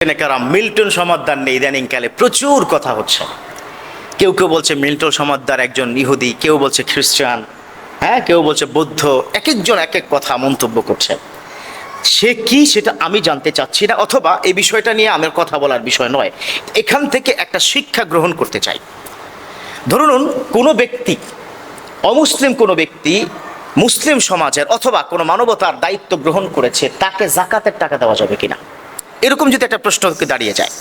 Milton Samaddar নিয়ে ইদানিংকালে প্রচুর কথা হচ্ছে। কেউ কেউ বলছে মিল্টন সমাদ্দার একজন ইহুদি, কেউ বলছে খ্রিস্টান, কেউ বলছে বৌদ্ধ। এক একজন এক এক কথা মন্তব্য করছে। সে কি সেটা আমি জানতে চাচ্ছি না, অথবা এই বিষয়টা নিয়ে আমার কথা বলার বিষয় নয়। এখান থেকে একটা শিক্ষা গ্রহণ করতে চাই। ধরুন কোনো ব্যক্তি, অমুসলিম কোনো ব্যক্তি মুসলিম সমাজের অথবা কোনো মানবতার দায়িত্ব গ্রহণ করেছে, তাকে জাকাতের টাকা দেওয়া যাবে কিনা, এরকম যদি একটা প্রশ্ন দাঁড়িয়ে যায়,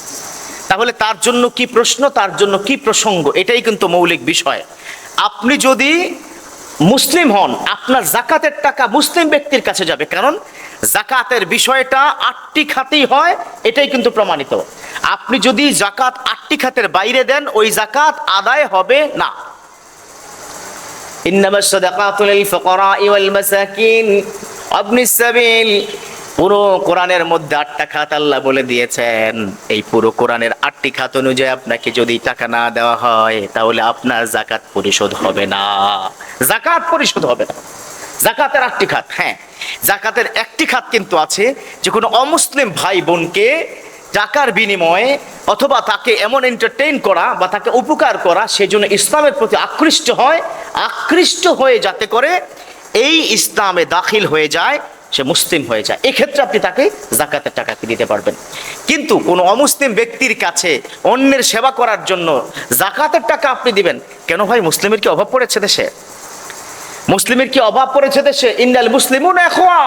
তাহলে তার জন্য কি প্রশ্ন, তার জন্য কি প্রসঙ্গ, এটাই কিন্তু মৌলিক বিষয়। আপনি যদি মুসলিম হন, আপনার জাকাতের টাকা মুসলিম ব্যক্তির কাছে যাবে, কারণ জাকাতের বিষয়টা 8টি খাতেই হয়, এটাই কিন্তু প্রমাণিত। আপনি যদি জাকাত 8টি খাতের বাইরে দেন, ওই জাকাত আদায় হবে না। ইন্নামাস সাদাকাতু লিল ফুকারা'i ওয়াল মাসাকিন ওয়াবনিস সাবিল। পুরো কোরআনের মধ্যে 8টা খাত আল্লাহ বলে দিয়েছেন। এই পুরো কোরআনের 8টি খাত অনুযায়ী আপনাকে যদি টাকা না দেওয়া হয়, তাহলে আপনার জাকাত পরিশোধ হবে না। জাকাত পরিশোধ হবে না। জাকাতের 8টি খাত। জাকাতের একটি খাত কিন্তু আছে, যে কোনো অমুসলিম ভাই বোনকে টাকার বিনিময়ে অথবা তাকে এমন এন্টারটেইন করা বা তাকে উপকার করা, সেজন্য ইসলামের প্রতি আকৃষ্ট হয়ে যাতে করে এই ইসলামে দাখিল হয়ে যায়, সে মুসলিম হয়ে যায়, এক্ষেত্রে আপনি তাকে জাকাতের টাকা দিতে পারবেন। কিন্তু কোনো অমুসলিম ব্যক্তির কাছে অন্যের সেবা করার জন্য জাকাতের টাকা আপনি দিবেন কেন? ভাই, মুসলিমের কি অভাব পড়েছে দেশে? মুসলিমের কি অভাব পড়েছে দেশে? ইন্নাল মুসলিমুনা ইখওয়া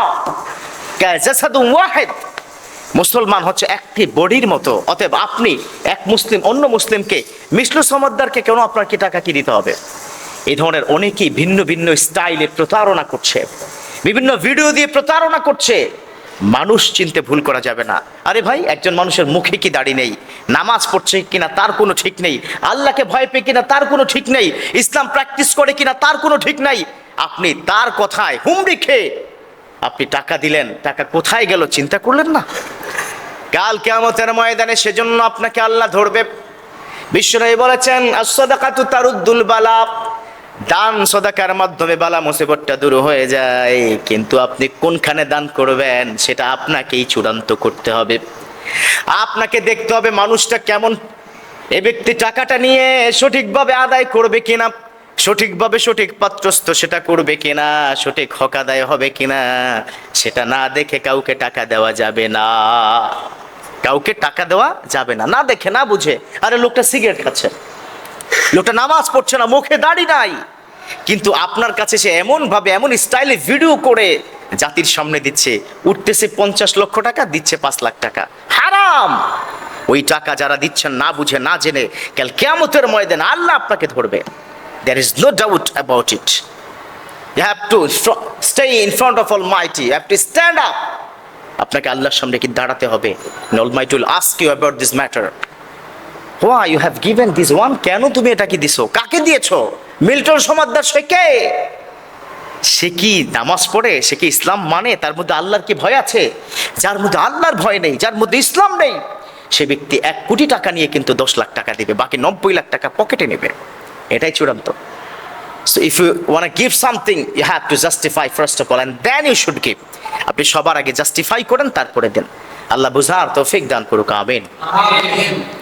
কাজাসাদুন ওয়াহিদ। মুসলমান হচ্ছে একটি বডির মতো। অতএব আপনি এক মুসলিম অন্য মুসলিমকে, মিসলু সমাদ্দারকে কেন আপনার কি টাকা কি দিতে হবে? এই ধরনের অনেকেই ভিন্ন ভিন্ন স্টাইলে প্রতারণা করছে, বিভিন্ন ভিডিও দিয়ে প্রতারণা করছে। মানুষ চিনতে ভুল করা যাবে না। আরে ভাই, একজন মানুষের মুখে কি দাড়ি নেই, নামাজ পড়ছে কিনা তার কোনো ঠিক নেই, আল্লাহকে ভয় পেয়ে কিনা তার কোনো ঠিক নেই, ইসলাম প্র্যাকটিস করে কিনা তার কোনো ঠিক নাই। আপনি তার কথায় হুমড়ি খেয়ে আপনি টাকা দিলেন, টাকা কোথায় গেল চিন্তা করলেন না? কাল কিয়ামতের ময়দানে সেজন্য আপনাকে আল্লাহ ধরবে। বিশ্বনবী বলেছেন, আস-সাদাকাতু তারুদ্দুল বালা। দান সদাকার মাধ্যমে বালা মুসিবতটা দূর হয়ে যায়, কিন্তু আপনি কোনখানে দান করবেন সেটা আপনাকেই চূড়ান্ত করতে হবে। আপনাকে দেখতে হবে মানুষটা কেমন, এ ব্যক্তি টাকাটা নিয়ে সঠিকভাবে আদায় করবে কিনা, সঠিকভাবে সঠিক পাত্রস্থ সেটা করবে কিনা, সঠিক হক আদায় হবে কিনা, সেটা না দেখে কাউকে টাকা দেওয়া যাবে না। কাউকে টাকা দেওয়া যাবে না, না দেখে না বুঝে। আরে লোকটা সিগারেট খাচ্ছে, লোকটা নামাজ পড়ছে না, মুখে দাড়ি নাই, কিন্তু আপনার কাছে সে এমন ভাবে এমন স্টাইলে ভিডিও করে জাতির সামনে দিচ্ছে, উঠতেছে 50 লক্ষ টাকা, দিচ্ছে 5 লাখ টাকা। হারাম। ওই টাকা যারা দিচ্ছেন না বুঝে না জেনে, কাল কিয়ামতের ময়দানে আল্লাহ আপনাকে ধরবে। There is no doubt about it. You have to stay in front of Almighty. You have to stand up. আপনাকে আল্লাহর সামনে কি দাঁড়াতে হবে। Almighty will ask you about this matter. Why you have given this one? কেন তুমি এটা কি দিছো, কাকে দিয়েছো? মিল্টন সমাদ্দার সে কে? সে কি নামাজ পড়ে? সে কি ইসলাম মানে? তার মধ্যে আল্লাহর কি ভয় আছে? যার মধ্যে আল্লাহর ভয় নেই, যার মধ্যে ইসলাম নেই, সে ব্যক্তি 1 কোটি টাকা নিয়ে কিন্তু 10 লাখ টাকা দিবে, বাকি 90 লাখ টাকা পকেটে নেবে। এটাই চূড়ান্ত। So if you want to give something, you have to justify first of all, and then you should give. আপনি সবার আগে জাস্টিফাই করেন, তারপরে দেন। আল্লাহ বুঝার তৌফিক দান করুক। আমিন।